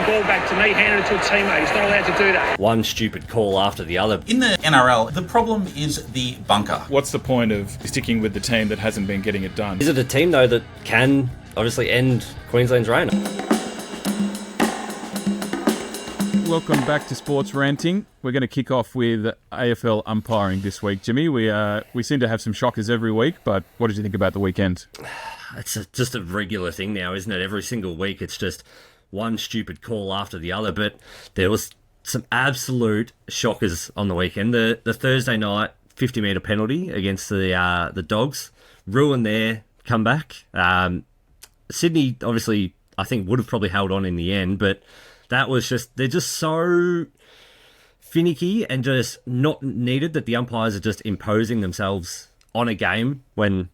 ball back to me, hand it to a teammate. He's not allowed to do that. One stupid call after the other. In the NRL, the problem is the bunker. What's the point of sticking with the team that hasn't been getting it done? Is it a team, though, that can obviously end Queensland's reign? Welcome back to Sports Ranting. We're going to kick off with AFL umpiring this week, Jimmy. We seem to have some shockers every week, but what did you think about the weekend? It's just a regular thing now, isn't it? Every single week it's just one stupid call after the other, but there was some absolute shockers on the weekend. The Thursday night 50-metre penalty against the Dogs ruined their comeback. Sydney, obviously, I think would have probably held on in the end, but that was just, they're just so finicky and just not needed that the umpires are just imposing themselves on a game when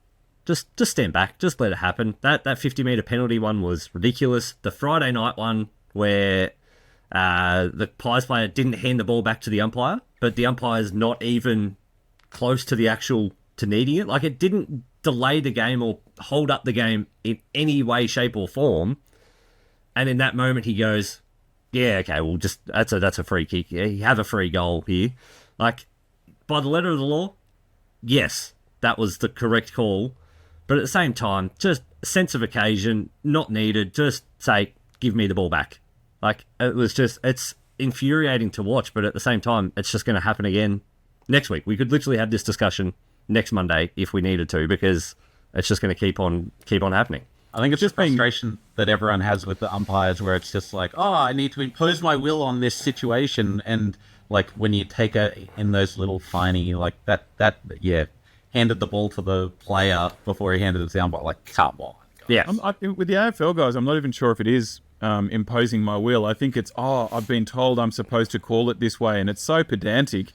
just stand back, just let it happen. That 50-metre penalty one was ridiculous. The Friday night one where the Pies player didn't hand the ball back to the umpire, but the umpire's not even close to to needing it. Like, it didn't delay the game or hold up the game in any way, shape or form. And in that moment he goes, yeah, okay, well, just that's a free kick. Yeah, you have a free goal here. Like, by the letter of the law, yes, that was the correct call. But at the same time, just sense of occasion, not needed. Just say, give me the ball back. Like, it's infuriating to watch, but at the same time, it's just going to happen again next week. We could literally have this discussion next Monday if we needed to, because it's just going to keep on happening. I think it's just frustration that everyone has with the umpires, where it's just like, oh, I need to impose my will on this situation. And like when you take in those little tiny, like that, handed the ball to the player before he handed it to the umpire, like, come on. Guys. Yeah. With the AFL guys, I'm not even sure if it is imposing my will. I think it's, I've been told I'm supposed to call it this way. And it's so pedantic.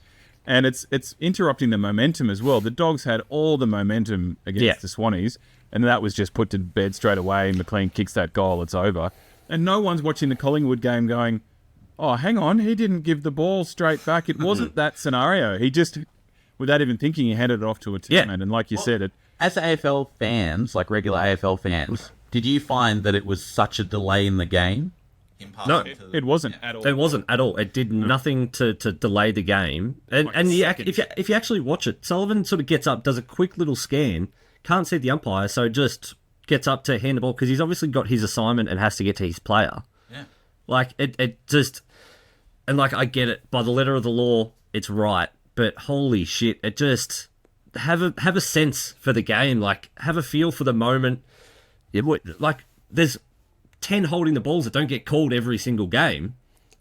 And it's interrupting the momentum as well. The Dogs had all the momentum against the Swannies. And that was just put to bed straight away. McLean kicks that goal, it's over. And no one's watching the Collingwood game going, oh, hang on, he didn't give the ball straight back. It wasn't that scenario. He just, without even thinking, he handed it off to a teammate. And like you said, as AFL fans, like regular AFL fans, did you find that it was such a delay in the game? No, it wasn't at all. It wasn't at all. It did nothing to delay the game. And if you actually watch it, Sullivan sort of gets up, does a quick little scan, can't see the umpire, so just gets up to hand the ball because he's obviously got his assignment and has to get to his player. Yeah. Like, it just... And, like, I get it. By the letter of the law, it's right. But holy shit, it just... Have a sense for the game. Like, have a feel for the moment. Like, there's 10 holding the balls that don't get called every single game.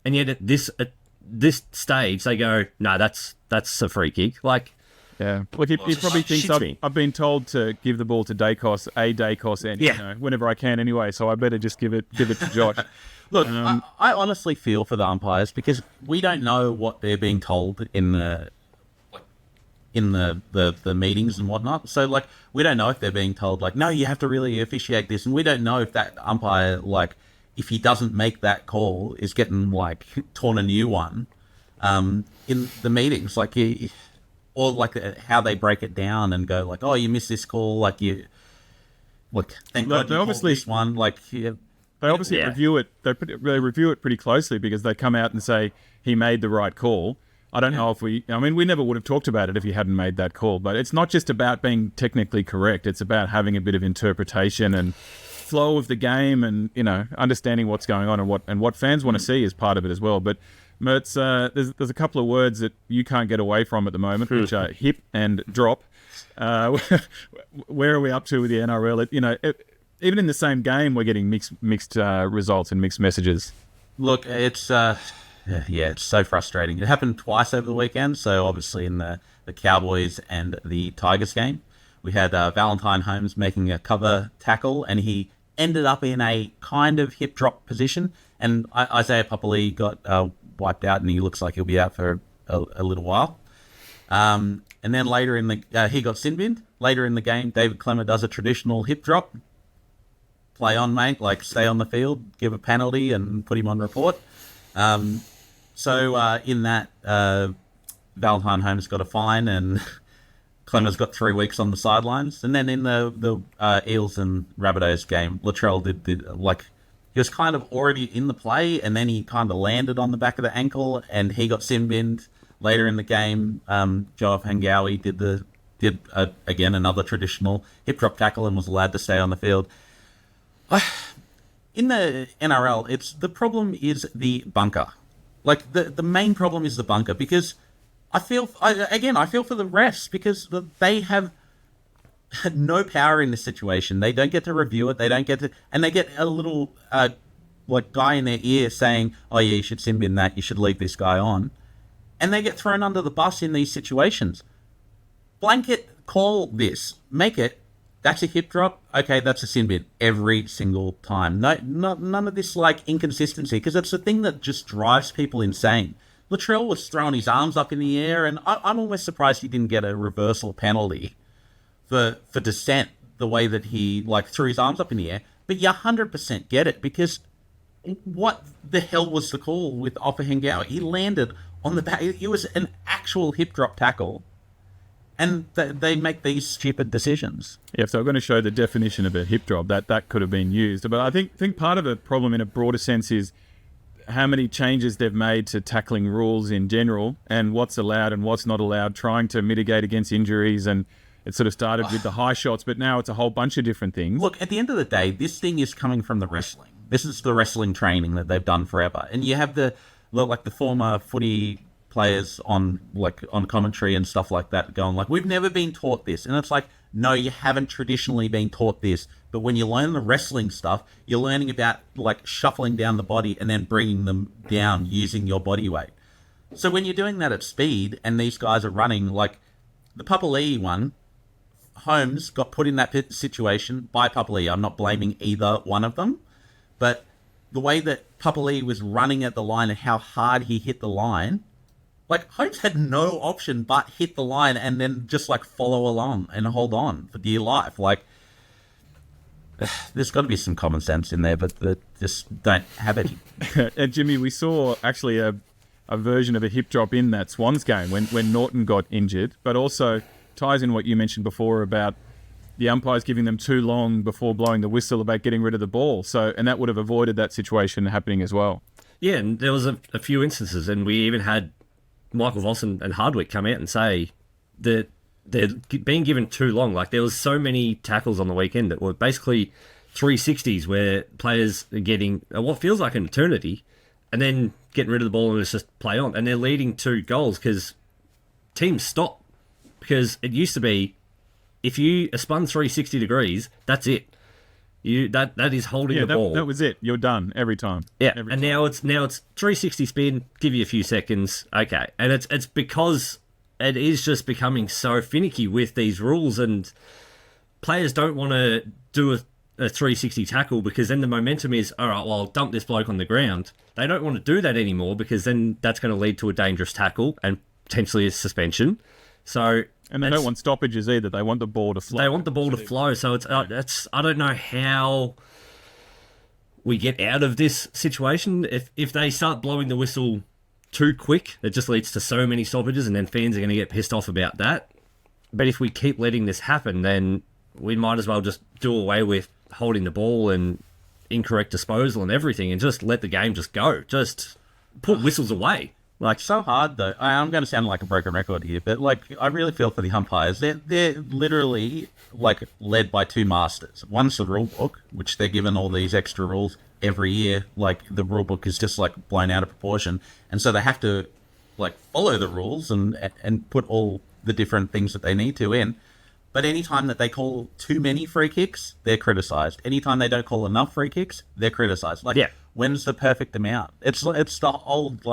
And yet at this stage, they go, no, that's a free kick. Like... Yeah, look, he probably thinks I've been told to give the ball to Dacos, and whenever I can anyway, so I better just give it to Josh. Look, I honestly feel for the umpires because we don't know what they're being told in the meetings and whatnot. So, like, we don't know if they're being told, like, no, you have to really officiate this, and we don't know if that umpire, like, if he doesn't make that call, is getting, like, torn a new one in the meetings, like or like how they break it down and go like, oh, you missed this call, like you, look, thank God you obviously this one, like they obviously review it. They review it pretty closely because they come out and say he made the right call. I don't know if we never would have talked about it if he hadn't made that call. But it's not just about being technically correct. It's about having a bit of interpretation and flow of the game, and understanding what's going on and what fans want to see is part of it as well. But Mertz, there's a couple of words that you can't get away from at the moment, which are hip and drop. Where are we up to with the NRL? Even in the same game, we're getting mixed results and mixed messages. Look, it's it's so frustrating. It happened twice over the weekend. So obviously in the Cowboys and the Tigers game, we had Valentine Holmes making a cover tackle, and he ended up in a kind of hip drop position, and Isaiah Papali got wiped out, and he looks like he'll be out for a little while. And then later in he got sin binned. Later in the game, David Clemmer does a traditional hip drop. Play on, mate. Like, stay on the field, give a penalty, and put him on report. So in that, Valentine Holmes got a fine, and Clemmer's got 3 weeks on the sidelines. And then in the Eels and Rabbitohs game, Latrell did he was kind of already in the play, and then he kind of landed on the back of the ankle, and he got sin binned later in the game. Joe Hangawi did again another traditional hip drop tackle and was allowed to stay on the field. In the NRL, the problem is the bunker. Like the main problem is the bunker, because I feel for the refs, because they have no power in this situation. They don't get to review it. They don't get to, and they get a little guy in their ear saying, "Oh yeah, you should sin bin that. You should leave this guy on," and they get thrown under the bus in these situations. Blanket call this. Make it. That's a hip drop. Okay, that's a sin bin every single time. No, none of this inconsistency, because it's the thing that just drives people insane. Latrell was throwing his arms up in the air, and I'm almost surprised he didn't get a reversal penalty for dissent, the way that he threw his arms up in the air. But you 100% get it, because what the hell was the call with Offahengawa? He landed on the back. It was an actual hip drop tackle. And they make these stupid decisions. Yeah, so I'm going to show the definition of a hip drop. That could have been used. But I think part of the problem in a broader sense is how many changes they've made to tackling rules in general, and what's allowed and what's not allowed, trying to mitigate against injuries. And it sort of started with the high shots, but now it's a whole bunch of different things. Look, at the end of the day, this thing is coming from the wrestling. This is the wrestling training that they've done forever. And you have the former footy players on commentary and stuff like that going we've never been taught this, and it's no, you haven't traditionally been taught this, but when you learn the wrestling stuff, you're learning about shuffling down the body and then bringing them down using your body weight. So when you're doing that at speed and these guys are running, the Papali'i one, Holmes got put in that situation by Papali'i. I'm not blaming either one of them, but the way that Papali'i was running at the line and how hard he hit the line, Holmes had no option but hit the line and then just follow along and hold on for dear life. There's got to be some common sense in there, but they just don't have any. And Jimmy, we saw actually a version of a hip drop in that Swans game when Norton got injured, but also ties in what you mentioned before about the umpires giving them too long before blowing the whistle about getting rid of the ball. And that would have avoided that situation happening as well. Yeah, and there was a few instances, and we even had Michael Voss and Hardwick come out and say that they're being given too long. There was so many tackles on the weekend that were basically 360s where players are getting what feels like an eternity and then getting rid of the ball and it's just play on. And they're leading to goals because teams stop. Because it used to be, if you spun 360 degrees, that's it. That is holding the ball. That was it. You're done every time. Yeah, now it's 360 spin. Give you a few seconds. Okay, and it's because it is just becoming so finicky with these rules, and players don't want to do a 360 tackle because then the momentum is, all right, well, I'll dump this bloke on the ground. They don't want to do that anymore because then that's going to lead to a dangerous tackle and potentially a suspension. And they don't want stoppages either. They want the ball to flow. They want the ball to flow. So it's I don't know how we get out of this situation. If they start blowing the whistle too quick, it just leads to so many stoppages, and then fans are going to get pissed off about that. But if we keep letting this happen, then we might as well just do away with holding the ball and incorrect disposal and everything, and just let the game just go. Just put whistles away. So hard though. I'm going to sound like a broken record here, but I really feel for the umpires. They're literally led by two masters. One's the rule book, which they're given all these extra rules every year. The rule book is just blown out of proportion, and so they have to follow the rules and put all the different things that they need to in. But anytime that they call too many free kicks, they're criticised. Anytime they don't call enough free kicks, they're criticised. When's the perfect amount? It's the old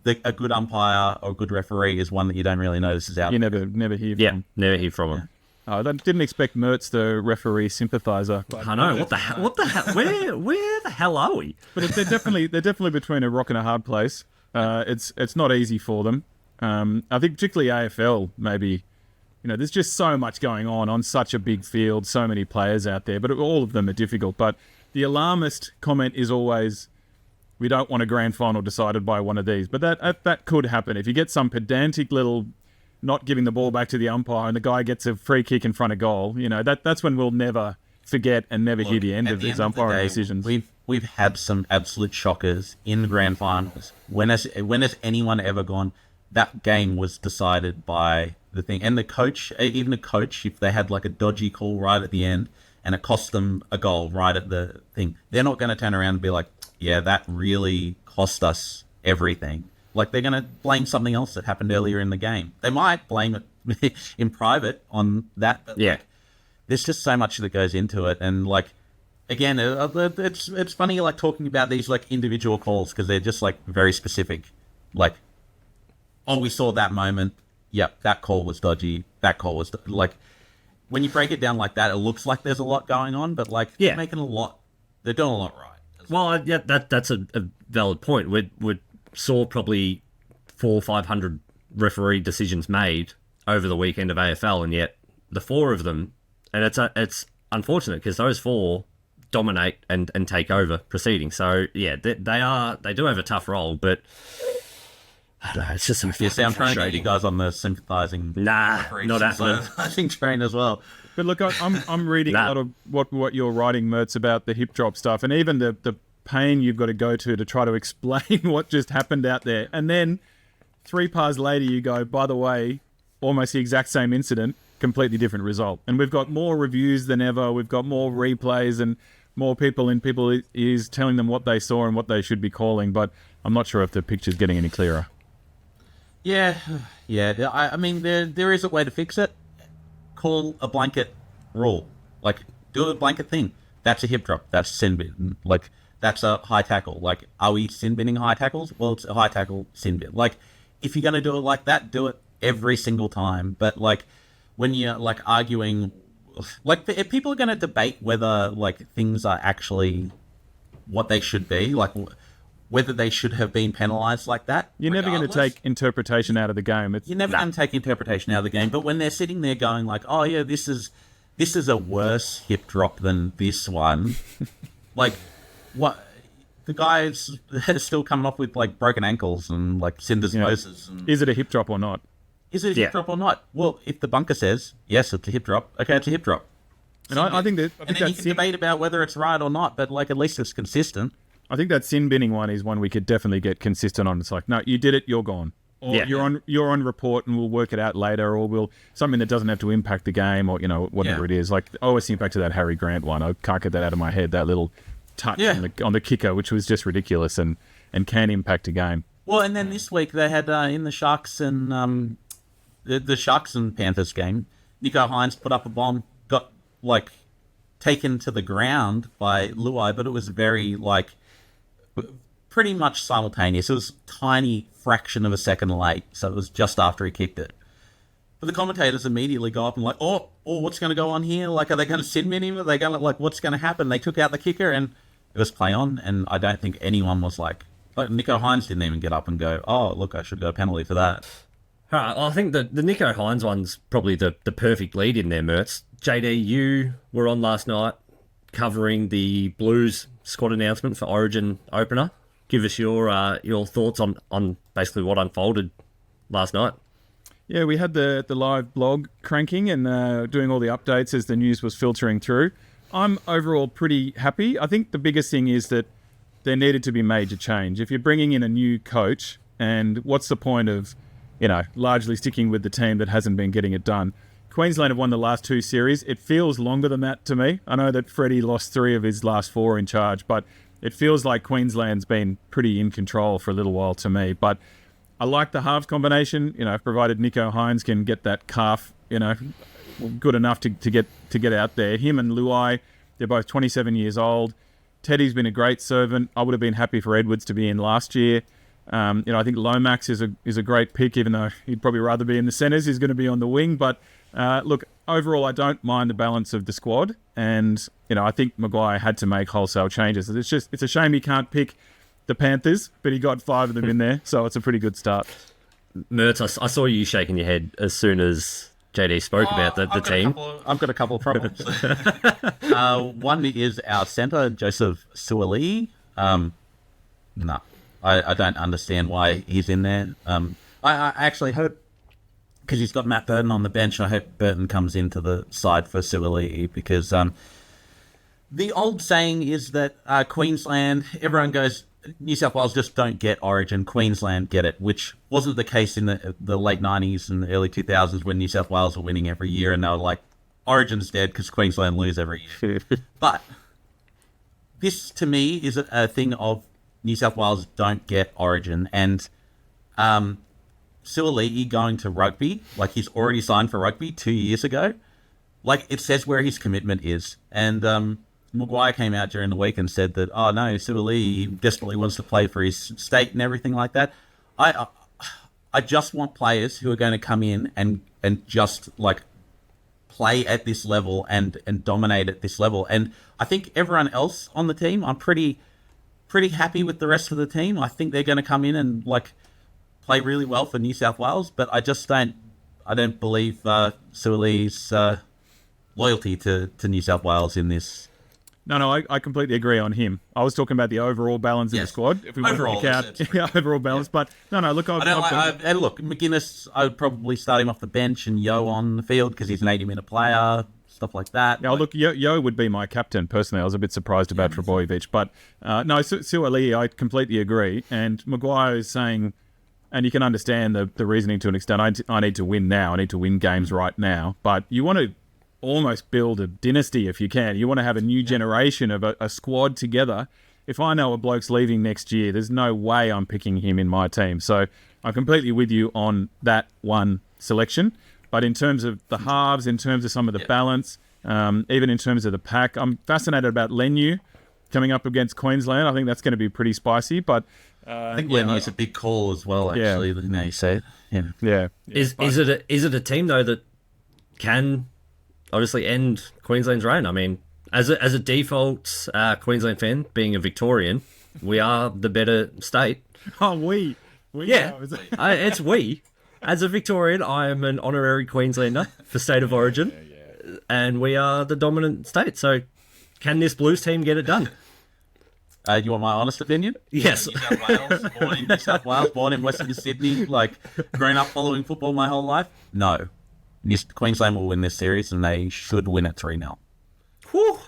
a good umpire or a good referee is one that you don't really notice is out. You never hear from. Yeah, never hear from him. Oh, I didn't expect Mertz, the referee sympathiser. I know. What the hell? Where the hell are we? But they're definitely between a rock and a hard place. It's not easy for them. I think particularly AFL maybe. There's just so much going on such a big field, so many players out there, but all of them are difficult. But the alarmist comment is always, we don't want a grand final decided by one of these. But that could happen. If you get some pedantic little not giving the ball back to the umpire and the guy gets a free kick in front of goal, that's when we'll never forget and never hear the end of these umpiring decisions. we've had some absolute shockers in the grand finals. When has anyone ever gone, that game was decided by the thing? And the coach, even a coach, if they had like a dodgy call right at the end and it cost them a goal right at the thing, they're not going to turn around and be like, yeah, that really cost us everything. Like, they're going to blame something else that happened earlier in the game. They might blame it in private on that, but Yeah. like, there's just so much that goes into it. And like, again, it's funny like talking about these like individual calls because they're just like very specific. Like, oh, we saw that moment. Yep, that call was dodgy. That call was like, when you break it down like that, it looks like there's a lot going on, but like, Yeah. they're making a lot. They're doing a lot right. Well, yeah, that's a valid point. We saw probably 400 or 500 referee decisions made over the weekend of AFL, and yet the 4 of them, and it's unfortunate because those 4 dominate and take over proceedings. So yeah, they do have a tough role, but I don't know, it's just some Yes, I'm trying to get you guys on the sympathising. Nah, not happening. Sympathising train as well. But look, I'm reading a lot of what you're writing, Mertz, about the hip drop stuff, and even the pain you've got to go to try to explain what just happened out there. And then 3 pars later, you go, by the way, almost the exact same incident, completely different result. And we've got more reviews than ever. We've got more replays and more people in people's ears telling them what they saw and what they should be calling. But I'm not sure if the picture's getting any clearer. Yeah. I mean, there is a way to fix it. Call a blanket rule. Like, do a blanket thing. That's a hip drop. That's sin bin. Like, that's a high tackle. Like, are we sin binning high tackles? Well, it's a high tackle sin bin. Like, if you're going to do it like that, do it every single time. But, like, when you're, like, arguing... Like, if people are going to debate whether, like, things are actually what they should be, like... whether they should have been penalised like that. You're never going to take interpretation out of the game. You're never going to take interpretation out of the game. But when they're sitting there going like, oh, yeah, this is a worse hip drop than this one. Like, what? The guy's still coming off with, like, broken ankles and, like, syndesmosis. And... Is it a hip drop or not? Is it a hip drop or not? Well, if the bunker says, yes, it's a hip drop, okay, it's a hip drop. And I think that... And then you can debate about whether it's right or not, but, like, at least it's consistent. I think that sin binning one is one we could definitely get consistent on. It's like, no, you did it, you're gone. Or you're on report and we'll work it out later, or we'll something that doesn't have to impact the game, or whatever it is. Like, I always think back to that Harry Grant one. I can't get that out of my head. That little touch on the kicker, which was just ridiculous and can impact a game. Well, and then this week they had in the Sharks and the Sharks and Panthers game, Nico Hines put up a bomb, got like taken to the ground by Luai, but it was very like. Pretty much simultaneous. It was a tiny fraction of a second late, so it was just after he kicked it. But the commentators immediately go up and like, oh, what's going to go on here? Like, are they going to sin bin him? Are they going to, like, what's going to happen? They took out the kicker and it was play on, and I don't think anyone was like Nico Hines didn't even get up and go, oh, look, I should go penalty for that. All right, well, I think the Nico Hines one's probably the perfect lead in there, Mertz. JD, you were on last night covering the Blues squad announcement for Origin opener. Give us your thoughts on basically what unfolded last night. Yeah, we had the live blog cranking and doing all the updates as the news was filtering through. I'm overall pretty happy. I think the biggest thing is that there needed to be major change. If you're bringing in a new coach, and what's the point of, largely sticking with the team that hasn't been getting it done? Queensland have won the last 2 series. It feels longer than that to me. I know that Freddie lost 3 of his last 4 in charge, but it feels like Queensland's been pretty in control for a little while to me. But I like the halves combination, provided Nico Hines can get that calf, good enough to get out there. Him and Luai, they're both 27 years old. Teddy's been a great servant. I would have been happy for Edwards to be in last year. I think Lomax is a great pick, even though he'd probably rather be in the centres. He's going to be on the wing, but look, overall, I don't mind the balance of the squad, and I think Maguire had to make wholesale changes. It's a shame he can't pick the Panthers, but he got 5 of them in there, so it's a pretty good start. Mertz, I saw you shaking your head as soon as JD spoke about the team. I've got a couple of problems. One is our centre, Joseph Suoli. No, I don't understand why he's in there. I actually hope, because he's got Matt Burton on the bench, I hope Burton comes into the side for Suoli, because The old saying is that Queensland, everyone goes, New South Wales just don't get Origin, Queensland get it, which wasn't the case in the late 90s and the early 2000s when New South Wales were winning every year and they were like, Origin's dead because Queensland lose every year. But this, to me, is a thing of New South Wales don't get Origin. And Suaalii going to rugby, like he's already signed for rugby 2 years ago, like it says where his commitment is. And Maguire came out during the week and said that, oh no, Suaalii desperately wants to play for his state and everything like that. I just want players who are going to come in and just like play at this level and dominate at this level. And I think everyone else on the team, I'm pretty happy with the rest of the team. I think they're going to come in and like play really well for New South Wales, but I don't believe Suaalii's loyalty to New South Wales in this. No, I completely agree on him. I was talking about the overall balance of the squad. If we want to pick out overall balance, but no, look, and look, McGuinness, I would probably start him off the bench and Yo on the field because he's an 80-minute player, stuff like that. Yeah, look, Yo would be my captain personally. I was a bit surprised about Trbojevic, but no, Suaalii, I completely agree. And Maguire is saying, and you can understand the reasoning to an extent. I need to win now. I need to win games right now. But you want to almost build a dynasty if you can. You want to have a new generation of a squad together. If I know a bloke's leaving next year, there's no way I'm picking him in my team. So I'm completely with you on that one selection. But in terms of the halves, in terms of some of the balance, even in terms of the pack, I'm fascinated about Lenu coming up against Queensland. I think that's going to be pretty spicy. But I think Lenu's a big call as well, actually, now you say it. Yeah. Is it a team, though, that can obviously end Queensland's reign? I mean, as a default Queensland fan, being a Victorian, we are the better state. Oh, we yeah, it's we. As a Victorian, I am an honorary Queenslander for State of Origin, and we are the dominant state. So, can this Blues team get it done? You want my honest opinion? Yes. New South Wales, born in New South Wales, born in Western Sydney, like grown up following football my whole life. No. Queensland will win this series, and they should win it 3-0. Whew.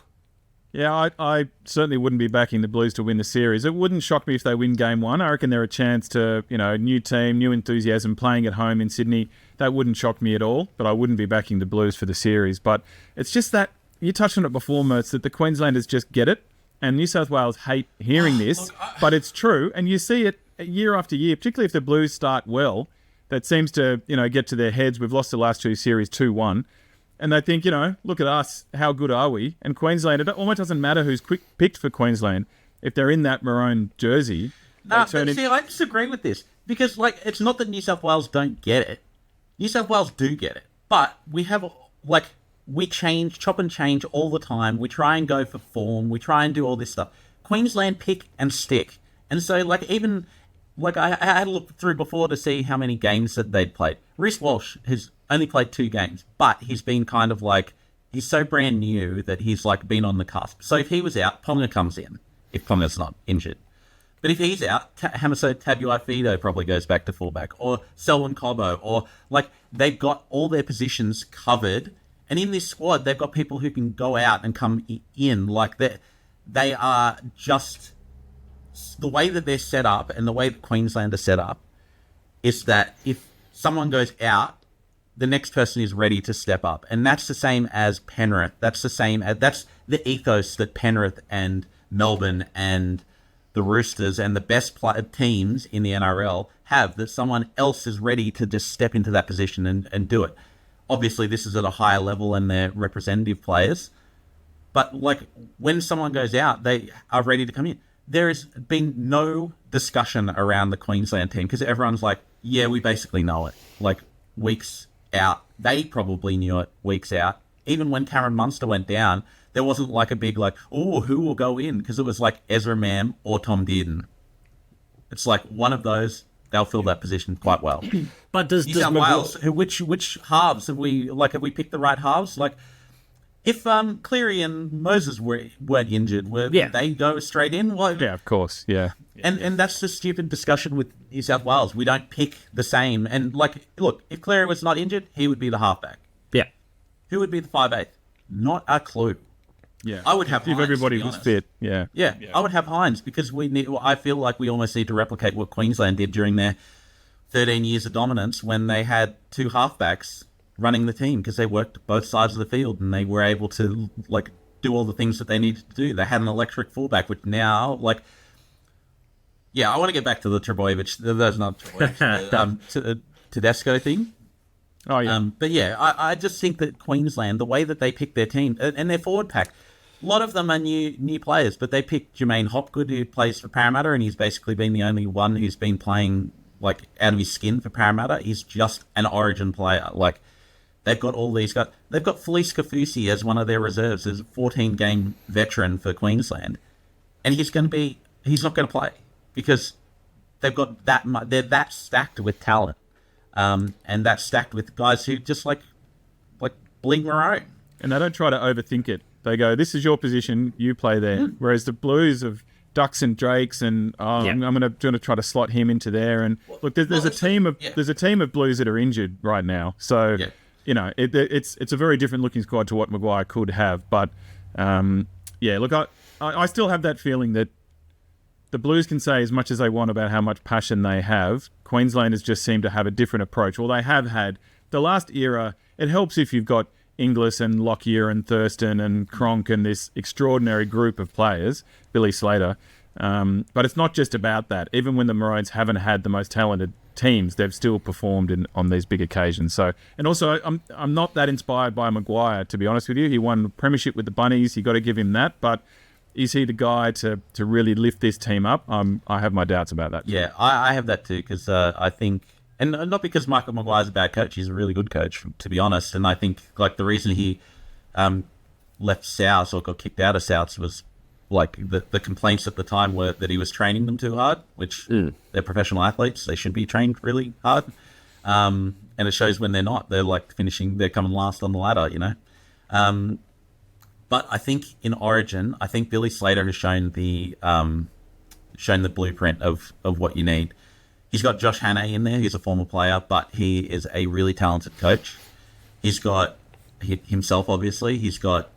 Yeah, I certainly wouldn't be backing the Blues to win the series. It wouldn't shock me if they win Game 1. I reckon they're a chance to, new team, new enthusiasm, playing at home in Sydney. That wouldn't shock me at all, but I wouldn't be backing the Blues for the series. But it's just that, you touched on it before, Mertz, that the Queenslanders just get it, and New South Wales hate hearing this, but it's true, and you see it year after year, particularly if the Blues start well. That seems to, get to their heads. We've lost the last two series 2-1. And they think, look at us. How good are we? And Queensland, it almost doesn't matter who's picked for Queensland. If they're in that maroon jersey. I disagree with this. Because, it's not that New South Wales don't get it. New South Wales do get it. But we have, we chop and change all the time. We try and go for form. We try and do all this stuff. Queensland pick and stick. And so, I had to look through before to see how many games that they'd played. Reece Walsh has only played 2 games, but he's been kind of he's so brand new that he's been on the cusp. So if he was out, Ponga comes in, if Ponga's not injured. But if he's out, Hamaso Tabuai-Fidow probably goes back to fullback, or Selwyn Cobbo, or they've got all their positions covered. And in this squad, they've got people who can go out and come in. They are just... The way that they're set up and the way that Queensland are set up is that if someone goes out, the next person is ready to step up. And that's the same as Penrith. That's the ethos that Penrith and Melbourne and the Roosters and the best teams in the NRL have, that someone else is ready to just step into that position and do it. Obviously, this is at a higher level and they're representative players. But when someone goes out, they are ready to come in. There has been no discussion around the Queensland team because everyone's we basically know it. Weeks out. They probably knew it weeks out. Even when Cameron Munster went down, there wasn't a big who will go in? Because it was Ezra Mam or Tom Dearden. It's one of those, they'll fill that position quite well. But does New South Wales, which halves have we picked the right halves? If Cleary and Moses weren't injured, they go straight in? Yeah, of course, yeah. And that's the stupid discussion with New South Wales. We don't pick the same. And, look, if Cleary was not injured, he would be the halfback. Yeah. Who would be the 5'8"? Not a clue. Yeah, I would have if Hines, everybody to be was honest. fit. Yeah. Yeah, I would have Hines because I feel like we almost need to replicate what Queensland did during their 13 years of dominance when they had two halfbacks running the team because they worked both sides of the field and they were able to like do all the things that they needed to do. They had an electric fullback, which now like. Yeah, I want to get back to the Trebojevic. That's not Trebojevic. To the Tedesco thing. Oh yeah. But yeah, I just think that Queensland, the way that they pick their team and their forward pack, a lot of them are new players, but they picked Jermaine Hopgood, who plays for Parramatta, and he's basically been the only one who's been playing like out of his skin for Parramatta. He's just an Origin player. Like they've got all these guys. They've got Felice Kafusi as one of their reserves, as a 14-game veteran for Queensland, and he's not going to play because they've got they're that stacked with talent. And that's stacked with guys who just like Bling Moreau. And they don't try to overthink it. They go, this is your position, you play there. Whereas the Blues of Ducks and Drakes and I'm going to try to slot him into there. And look, there's a team of Blues that are injured right now. So, you know, it's a very different looking squad to what Maguire could have. But, look, I still have that feeling that the Blues can say as much as they want about how much passion they have. Queenslanders just seem to have a different approach. Well, they have had the last era. It helps if you've got Inglis and Lockyer and Thurston and Cronk and this extraordinary group of players, Billy Slater. But it's not just about that. Even when the Maroons haven't had the most talented teams, they've still performed on these big occasions. So, and also, I'm not that inspired by Maguire, to be honest with you. He won a premiership with the Bunnies. You got to give him that, but. Is he the guy to really lift this team up? I have my doubts about that. Yeah, I have that too because I think, and not because Michael Maguire's a bad coach, he's a really good coach, to be honest. And I think like the reason he left South or got kicked out of South was like the complaints at the time were that he was training them too hard, which they're professional athletes. They should be trained really hard. And it shows when they're not. They're like they're coming last on the ladder, you know. But I think in Origin, I think Billy Slater has shown the blueprint of what you need. He's got Josh Hannay in there. He's a former player, but he is a really talented coach. He's got himself, obviously. He's got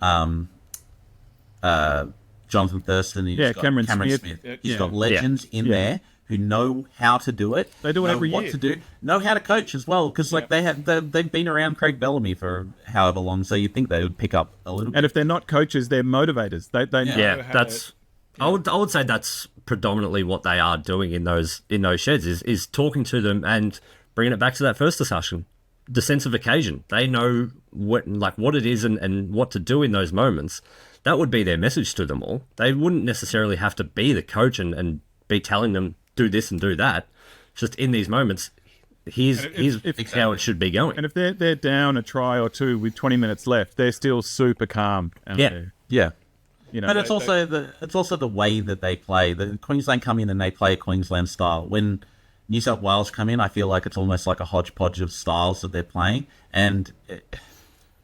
Jonathan Thurston. He's got Cameron Smith. He's got legends in there who know how to do it. They do it every year. What to do. Know how to coach as well, because like they've been around Craig Bellamy for however long, so you'd think they would pick up a little bit. And if they're not coaches, they're motivators. They know how that's. I would say that's predominantly what they are doing in those sheds is talking to them and bringing it back to that first discussion, the sense of occasion. They know what it is and what to do in those moments. That would be their message to them all. They wouldn't necessarily have to be the coach and be telling them do this and do that. Just in these moments, here's how it should be going. And if they're down a try or two with 20 minutes left, they're still super calm. Yeah. You know, but it's also the way that they play. The Queensland come in and they play a Queensland style. When New South Wales come in, I feel like it's almost like a hodgepodge of styles that they're playing. And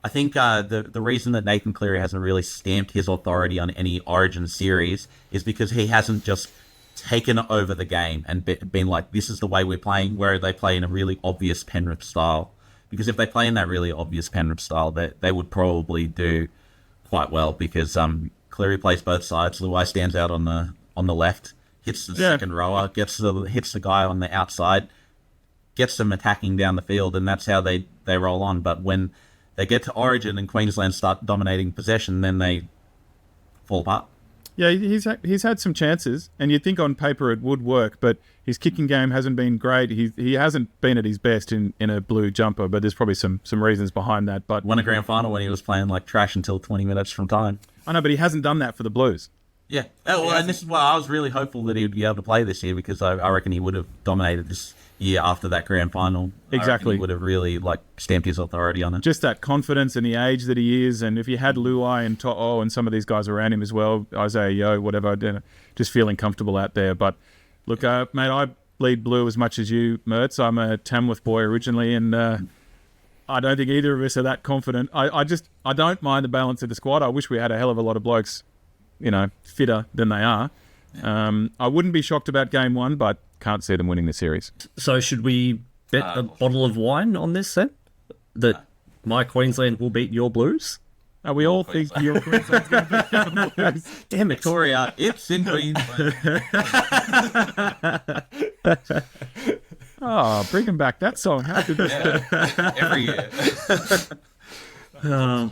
I think the reason that Nathan Cleary hasn't really stamped his authority on any Origin series is because he hasn't just taken over the game and been like, this is the way we're playing, where they play in a really obvious Penrith style. Because if they play in that really obvious Penrith style, they would probably do quite well, because Cleary plays both sides. Luai stands out on the left, hits the second rower, hits the guy on the outside, gets them attacking down the field, and that's how they roll on. But when they get to Origin and Queensland start dominating possession, then they fall apart. Yeah, he's had some chances, and you'd think on paper it would work, but his kicking game hasn't been great. He hasn't been at his best in a blue jumper, but there's probably some reasons behind that. But won a grand final when he was playing like trash until 20 minutes from time. I know, but he hasn't done that for the Blues. Yeah. And this is why I was really hopeful that he would be able to play this year, because I reckon he would have dominated this year after that grand final. Exactly. He would have really stamped his authority on it. Just that confidence and the age that he is, and if you had Luai and To'o and some of these guys around him as well, Isaiah Yeo, whatever, just feeling comfortable out there. But look, mate, I bleed blue as much as you, Mertz. I'm a Tamworth boy originally, and I don't think either of us are that confident. I don't mind the balance of the squad. I wish we had a hell of a lot of blokes, fitter than they are. I wouldn't be shocked about game one, but can't see them winning the series. So should we bet a bottle of wine on this then? That my Queensland will beat your Blues? We all think your Queensland's going to be on the Blues. Damn it, Victoria, it's in Queensland. Oh, bringing back that song. How good this Every year. All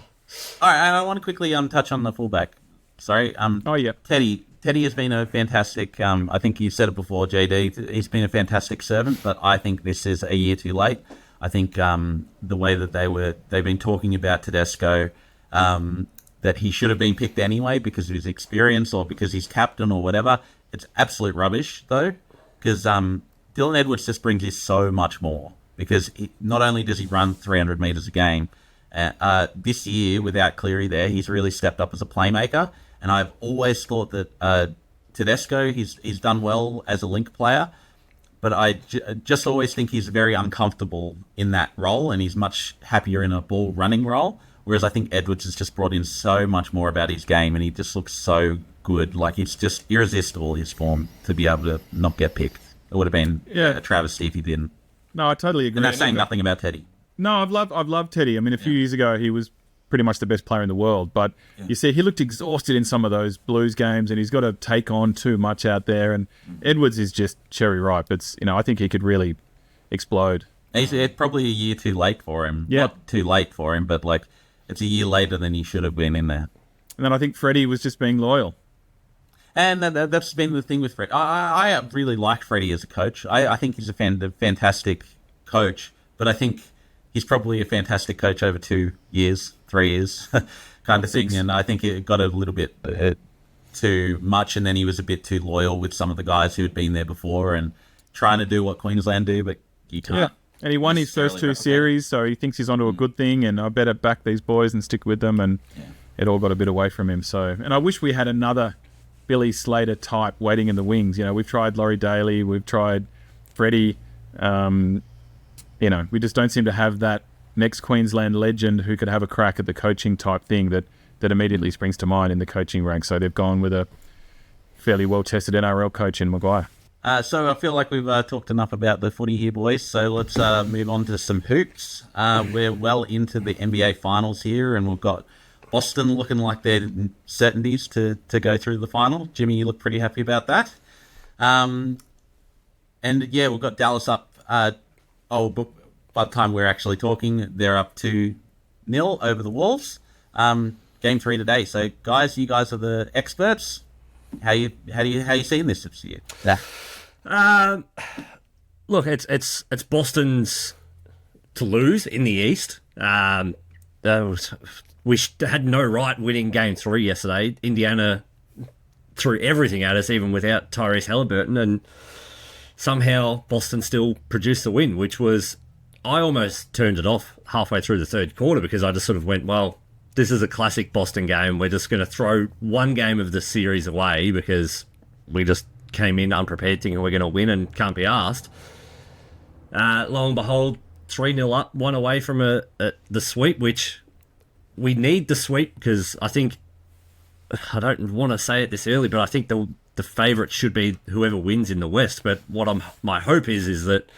right, I want to quickly touch on the fullback. Sorry. Oh, yeah. Teddy has been a fantastic. I think you said it before, JD. He's been a fantastic servant, but I think this is a year too late. I think the way that they've been talking about Tedesco, that he should have been picked anyway because of his experience or because he's captain or whatever. It's absolute rubbish though, because Dylan Edwards just brings you so much more. Because not only does he run 300 meters a game, this year without Cleary there, he's really stepped up as a playmaker. And I've always thought that Tedesco, he's done well as a link player, but I just always think he's very uncomfortable in that role, and he's much happier in a ball running role. Whereas I think Edwards has just brought in so much more about his game, and he just looks so good. Like, it's just irresistible, his form, to be able to not get picked. It would have been a travesty if he didn't. No, I totally agree. And that's saying nothing about Teddy. No, I've loved Teddy. I mean, a few years ago, he was pretty much the best player in the world. But you see, he looked exhausted in some of those Blues games, and he's got to take on too much out there. And Edwards is just cherry ripe. It's, I think he could really explode. It's probably a year too late for him. Yeah. Not too late for him, but like it's a year later than he should have been in there. And then I think Freddie was just being loyal. And that's been the thing with Fred. I really like Freddie as a coach. I think he's a fantastic coach, but I think he's probably a fantastic coach over 2 years, 3 years kind of thing. And I think it got a little bit too much, and then he was a bit too loyal with some of the guys who had been there before and trying to do what Queensland do, but you can't. Yeah. And he won his first 2 series, so he thinks he's onto a good thing, and I better back these boys and stick with them, and it all got a bit away from him. So, and I wish we had another Billy Slater type waiting in the wings. We've tried Laurie Daly, we've tried Freddie. We just don't seem to have that next Queensland legend who could have a crack at the coaching type thing that immediately springs to mind in the coaching ranks. So they've gone with a fairly well-tested NRL coach in Maguire. So I feel like we've talked enough about the footy here, boys. So let's move on to some hoops. We're well into the NBA Finals here, and we've got Boston looking like they're certainties to go through the final. Jimmy, you look pretty happy about that. And we've got Dallas up. But by the time we're actually talking, they're up 2-0 over the Wolves. Game 3 today. So guys, you guys are the experts. How you seeing this year? Look, it's Boston's to lose in the East. We had no right winning Game 3 yesterday. Indiana threw everything at us, even without Tyrese Halliburton, and somehow Boston still produced the win, which was, I almost turned it off halfway through the third quarter because I just sort of went, well, this is a classic Boston game. We're just going to throw one game of the series away because we just came in unprepared thinking we're going to win and can't be asked. Lo and behold, 3-0 up, one away from the sweep, which we need the sweep because I think, I don't want to say it this early, but I think the favourite should be whoever wins in the West. But my hope is that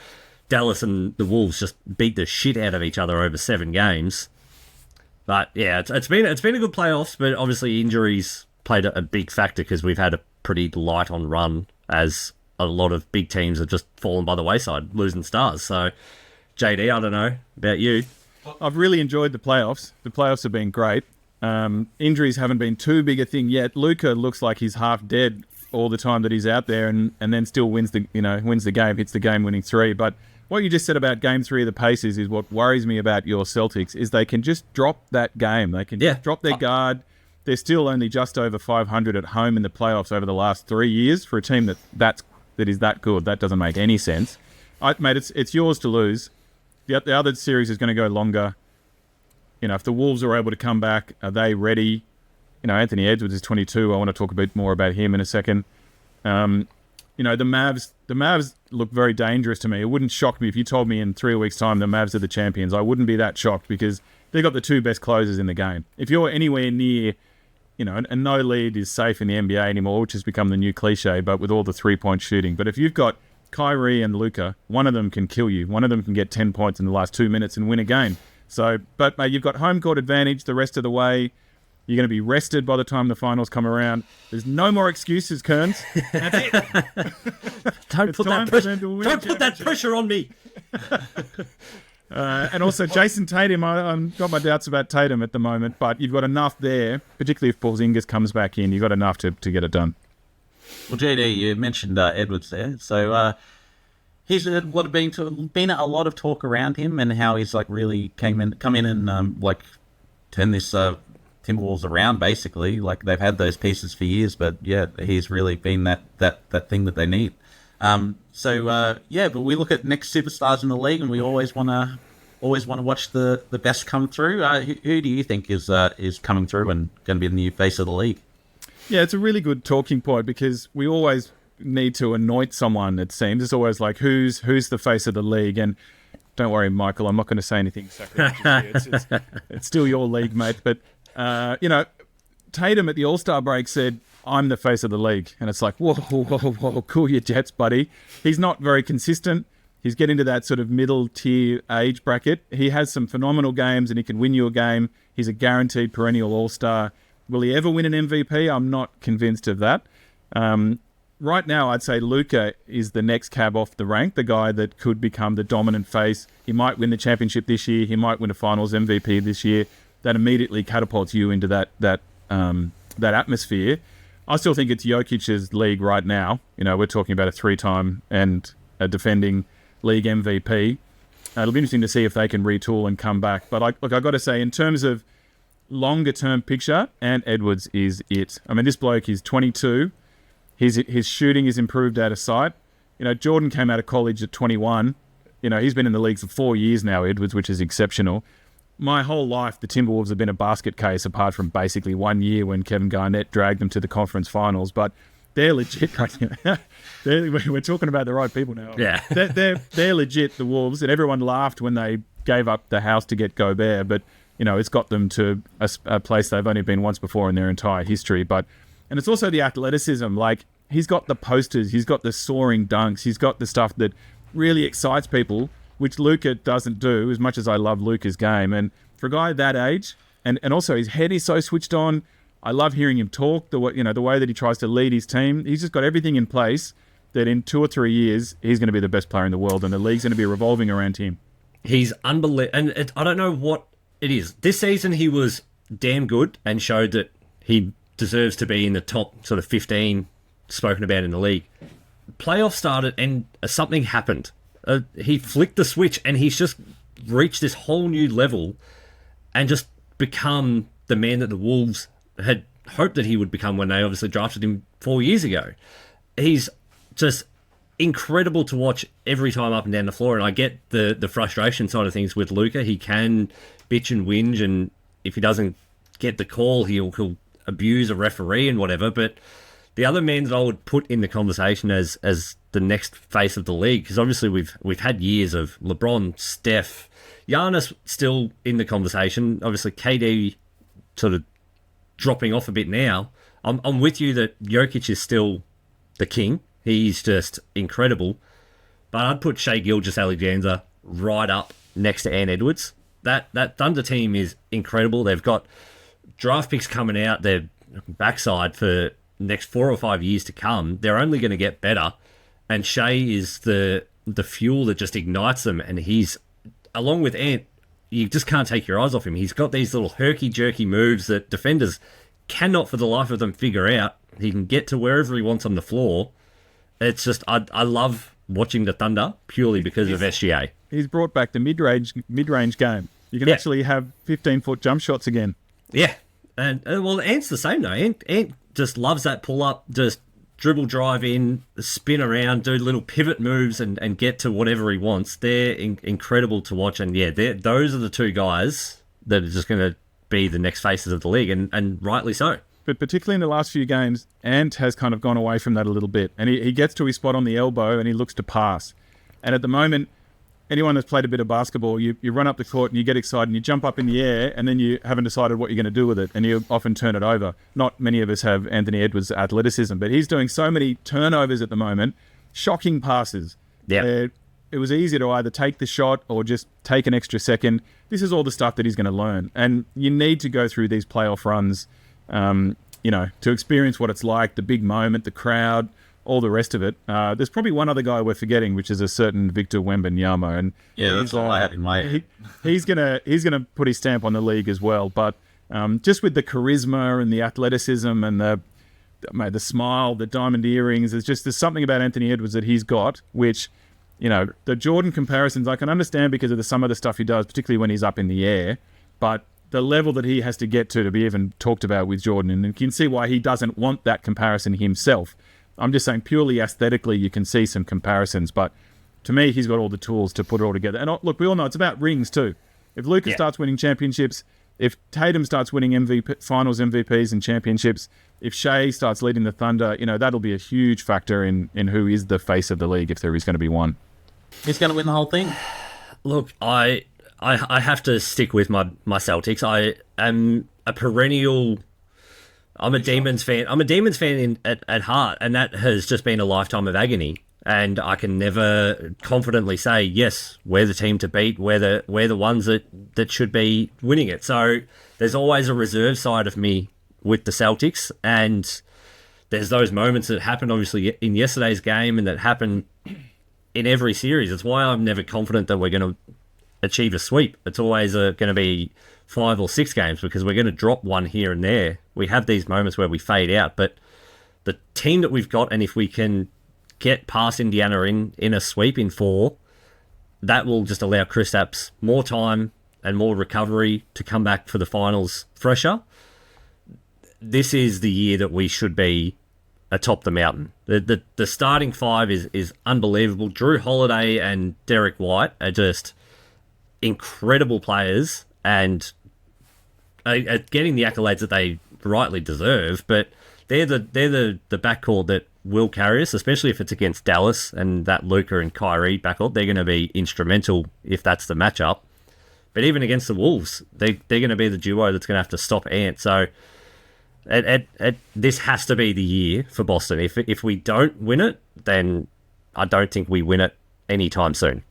Dallas and the Wolves just beat the shit out of each other over 7 games. But yeah, it's been a good playoffs, but obviously injuries played a big factor because we've had a pretty light on run as a lot of big teams have just fallen by the wayside, losing stars. So, JD, I don't know about you. I've really enjoyed the playoffs. The playoffs have been great. Injuries haven't been too big a thing yet. Luka looks like he's half dead all the time that he's out there, and then still wins the game, hits the game-winning 3. But what you just said about Game 3 of the Pacers is what worries me about your Celtics, is they can just drop that game. They can just drop their guard. They're still only just over 500 at home in the playoffs over the last 3 years for a team that is that good. That doesn't make any sense. Mate, it's yours to lose. The other series is going to go longer. If the Wolves are able to come back, are they ready? Anthony Edwards is 22. I want to talk a bit more about him in a second. The Mavs look very dangerous to me. It wouldn't shock me if you told me in 3 weeks' time the Mavs are the champions. I wouldn't be that shocked because they've got the 2 best closers in the game. If you're anywhere near, and no lead is safe in the NBA anymore, which has become the new cliche, but with all the 3-point shooting. But if you've got Kyrie and Luka, one of them can kill you. One of them can get 10 points in the last 2 minutes and win a game. So, but mate, you've got home court advantage the rest of the way. You're going to be rested by the time the finals come around. There's no more excuses, Kearns. That's it. Don't put that pressure on me. And also Jason Tatum. I've got my doubts about Tatum at the moment, but you've got enough there, particularly if Porzingis comes back in. You've got enough to get it done. Well, JD, you mentioned Edwards there. So he's been a lot of talk around him and how he's like really come in and like turn this Timberwolves around. Basically, like they've had those pieces for years, but yeah, he's really been that thing that they need. But we look at next superstars in the league, and we always want to watch the best come through. Who do you think is coming through and going to be the new face of the league? Yeah, it's a really good talking point because we always need to anoint someone, it seems. It's always like, who's the face of the league? And don't worry, Michael, I'm not going to say anything sacrilegious here. It's still your league, mate. But, Tatum at the All-Star break said, I'm the face of the league. And it's like, whoa, cool your jets, buddy. He's not very consistent. He's getting to that sort of middle-tier age bracket. He has some phenomenal games and he can win you a game. He's a guaranteed perennial All-Star. Will he ever win an MVP? I'm not convinced of that. Right now, I'd say Luka is the next cab off the rank, the guy that could become the dominant face. He might win the championship this year. He might win a finals MVP this year. That immediately catapults you into that atmosphere. I still think it's Jokic's league right now. We're talking about a 3-time and a defending league MVP. It'll be interesting to see if they can retool and come back. But I've got to say, in terms of longer-term picture, and Edwards is it. I mean, this bloke is 22. His shooting is improved out of sight. Jordan came out of college at 21. He's been in the league for 4 years now, Edwards, which is exceptional. My whole life, the Timberwolves have been a basket case, apart from basically 1 year when Kevin Garnett dragged them to the conference finals. But they're legit. We're talking about the right people now. Yeah. they're legit, the Wolves, and everyone laughed when they gave up the house to get Gobert, but it's got them to a place they've only been once before in their entire history. And it's also the athleticism. Like, he's got the posters, he's got the soaring dunks, he's got the stuff that really excites people, which Luka doesn't do, as much as I love Luka's game. And for a guy that age, and also his head is so switched on, I love hearing him talk, the way that he tries to lead his team. He's just got everything in place that in 2 or 3 years, he's going to be the best player in the world, and the league's going to be revolving around him. He's unbelievable. And I don't know what it is. This season, he was damn good and showed that he deserves to be in the top sort of 15 spoken about in the league. Playoffs started and something happened. He flicked the switch and he's just reached this whole new level and just become the man that the Wolves had hoped that he would become when they obviously drafted him 4 years ago. He's just incredible to watch every time up and down the floor, and I get the frustration side of things with Luka. He can bitch and whinge, and if he doesn't get the call, he'll abuse a referee and whatever. But the other man that I would put in the conversation as the next face of the league, because obviously we've had years of LeBron, Steph, Giannis still in the conversation. Obviously KD sort of dropping off a bit now. I'm with you that Jokic is still the king. He's just incredible. But I'd put Shai Gilgeous-Alexander right up next to Ant Edwards. That Thunder team is incredible. They've got draft picks coming out their backside for next 4 or 5 years to come. They're only going to get better. And Shai is the fuel that just ignites them. And he's, along with Ant, you just can't take your eyes off him. He's got these little herky-jerky moves that defenders cannot for the life of them figure out. He can get to wherever he wants on the floor. It's just, I love watching the Thunder purely because of SGA. He's brought back the mid-range game. You can actually have 15-foot jump shots again. Yeah. And well, Ant's the same though. Ant just loves that pull-up, just dribble drive in, spin around, do little pivot moves and get to whatever he wants. They're incredible to watch. And yeah, those are the two guys that are just going to be the next faces of the league, and rightly so. But particularly in the last few games, Ant has kind of gone away from that a little bit. And he gets to his spot on the elbow and he looks to pass. And at the moment, anyone that's played a bit of basketball, you run up the court and you get excited and you jump up in the air and then you haven't decided what you're going to do with it and you often turn it over. Not many of us have Anthony Edwards' athleticism, but he's doing so many turnovers at the moment, shocking passes. Yeah. it was easy to either take the shot or just take an extra second. This is all the stuff that he's going to learn. And you need to go through these playoff runs, to experience what it's like, the big moment, the crowd, all the rest of it. There's probably one other guy we're forgetting, which is a certain Victor Wembanyama. And that's all I had in my head. He's gonna put his stamp on the league as well. But just with the charisma and the athleticism and the smile, the diamond earrings, there's something about Anthony Edwards that he's got, which, the Jordan comparisons I can understand because of some of the stuff he does, particularly when he's up in the air. But the level that he has to get to be even talked about with Jordan, and you can see why he doesn't want that comparison himself. I'm just saying purely aesthetically you can see some comparisons, but to me he's got all the tools to put it all together. And look, we all know it's about rings too. If Luka starts winning championships, if Tatum starts winning finals MVPs and championships, if Shea starts leading the Thunder, that'll be a huge factor in who is the face of the league if there is going to be one. He's going to win the whole thing? Look, I have to stick with my Celtics. I am a perennial... I'm a Demons fan. I'm a Demons fan at heart, and that has just been a lifetime of agony. And I can never confidently say, yes, we're the team to beat. We're the ones that should be winning it. So there's always a reserve side of me with the Celtics, and there's those moments that happen, obviously, in yesterday's game and that happen in every series. It's why I'm never confident that we're going to achieve a sweep. It's always going to be 5 or 6 games because we're going to drop one here and there. We have these moments where we fade out, but the team that we've got, and if we can get past Indiana in a sweep in 4, that will just allow Kristaps more time and more recovery to come back for the finals fresher. This is the year that we should be atop the mountain. The starting 5 is unbelievable. Drew Holiday and Derek White are just incredible players and are getting the accolades that they rightly deserve, but they're the backcourt that will carry us, especially if it's against Dallas and that Luka and Kyrie backcourt. They're going to be instrumental if that's the matchup. But even against the Wolves, they're going to be the duo that's going to have to stop Ant. So this has to be the year for Boston. If we don't win it, then I don't think we win it anytime soon.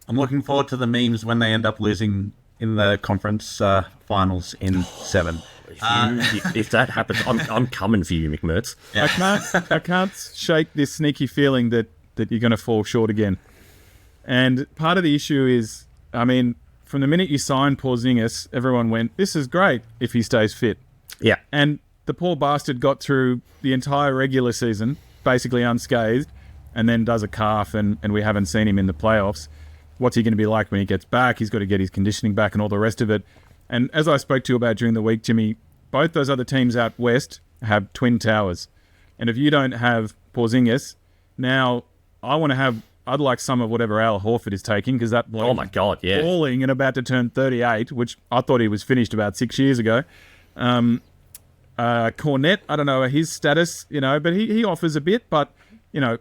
I'm looking forward to the memes when they end up losing in the conference finals in 7. If that happens, I'm coming for you, McMurts. Yeah. I can't shake this sneaky feeling that you're going to fall short again. And part of the issue is, from the minute you signed Porzingis, everyone went, this is great if he stays fit. Yeah. And the poor bastard got through the entire regular season basically unscathed and then does a calf and we haven't seen him in the playoffs. What's he going to be like when he gets back? He's got to get his conditioning back and all the rest of it. And as I spoke to you about during the week, Jimmy, both those other teams out west have twin towers. And if you don't have Porzingis, now I'd like some of whatever Al Horford is taking because that bloke, oh my God, yeah, balling and about to turn 38, which I thought he was finished about 6 years ago. Cornette, I don't know his status, but he offers a bit. But,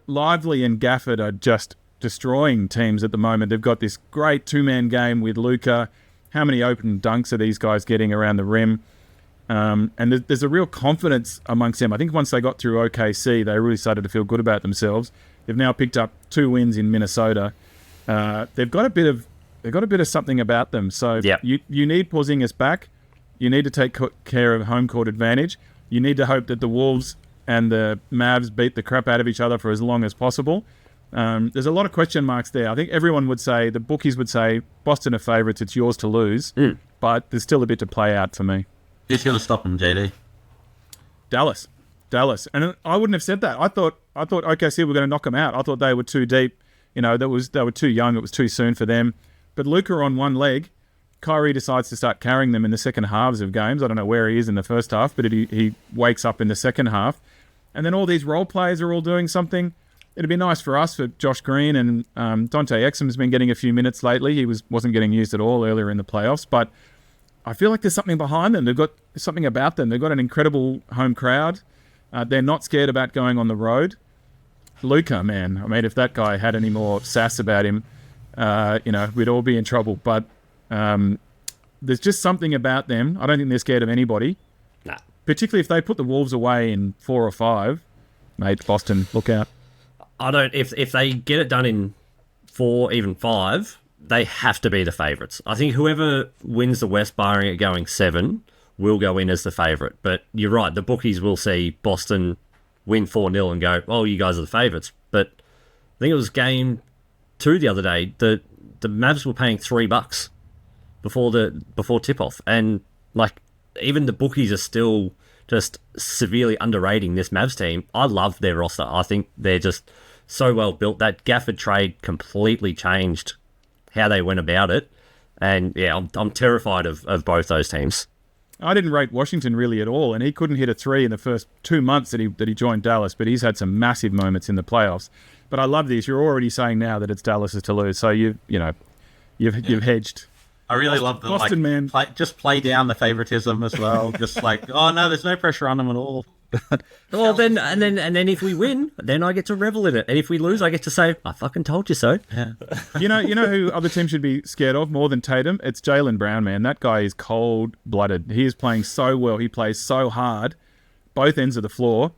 Lively and Gafford are just destroying teams at the moment. They've got this great 2-man game with Luka. How many open dunks are these guys getting around the rim? And there's a real confidence amongst them. I think once they got through OKC, they really started to feel good about themselves. They've now picked up 2 wins in Minnesota. They've got a bit of something about them. So you need Porzingis back. You need to take care of home court advantage. You need to hope that the Wolves and the Mavs beat the crap out of each other for as long as possible. There's a lot of question marks there. I think everyone would say, the bookies would say, Boston are favourites, it's yours to lose. But there's still a bit to play out for me. Who's going to stop them, JD? Dallas. And I wouldn't have said that. I thought OKC were going to knock them out. I thought they were too deep. They were too young. It was too soon for them. But Luka on one leg, Kyrie decides to start carrying them in the second halves of games. I don't know where he is in the first half, but he wakes up in the second half. And then all these role players are all doing something. It'd be nice for us, for Josh Green, and Dante Exum's been getting a few minutes lately. He wasn't getting used at all earlier in the playoffs, but I feel like there's something behind them. They've got something about them. They've got an incredible home crowd. They're not scared about going on the road. Luka, man, if that guy had any more sass about him, we'd all be in trouble. But there's just something about them. I don't think they're scared of anybody. Nah. Particularly if they put the Wolves away in 4 or 5. Mate, Boston, look out. I don't. If they get it done in 4, even 5, they have to be the favourites. I think whoever wins the West, barring it going 7, will go in as the favourite. But you're right, the bookies will see Boston win 4-0 and go, oh, you guys are the favourites. But I think it was game 2 the other day, the Mavs were paying $3 before tip-off. And, like, even the bookies are still just severely underrating this Mavs team. I love their roster. I think they're just so well built. That Gafford trade completely changed how they went about it. And, yeah, I'm terrified of both those teams. I didn't rate Washington really at all, and he couldn't hit a 3 in the first 2 months that he joined Dallas, but he's had some massive moments in the playoffs. But I love this. You're already saying now that it's Dallas's to lose, so you've hedged. I really love the Boston, man. Play down the favoritism as well. Just like, oh no, there's no pressure on them at all. Well, then if we win, then I get to revel in it, and if we lose, I get to say, I fucking told you so. Yeah. You know who other teams should be scared of more than Tatum? It's Jaylen Brown, man. That guy is cold-blooded. He is playing so well. He plays so hard, both ends of the floor.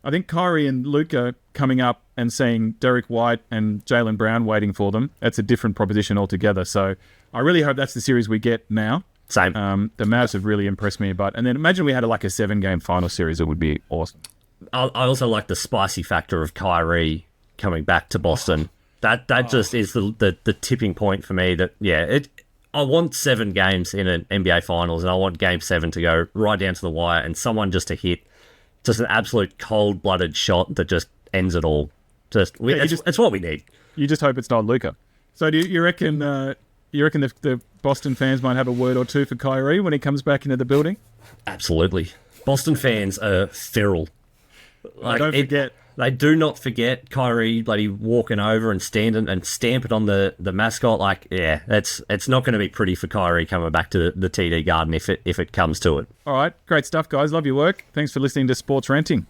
I think Kyrie and Luka coming up and seeing Derek White and Jaylen Brown waiting for them, that's a different proposition altogether. So I really hope that's the series we get now. Same. The Mavs have really impressed me. And then imagine we had a 7-game final series. It would be awesome. I also like the spicy factor of Kyrie coming back to Boston. That just is the tipping point for me. I want 7 games in an NBA Finals, and I want Game 7 to go right down to the wire, and someone just to hit just an absolute cold-blooded shot that just ends it all. It's what we need. You just hope it's not Luka. So do you reckon? You reckon the Boston fans might have a word or two for Kyrie when he comes back into the building? Absolutely. Boston fans are feral. Don't forget. They do not forget Kyrie bloody walking over and standing and stamping on the mascot. It's not going to be pretty for Kyrie coming back to the TD Garden if it comes to it. All right. Great stuff, guys. Love your work. Thanks for listening to Sports Ranting.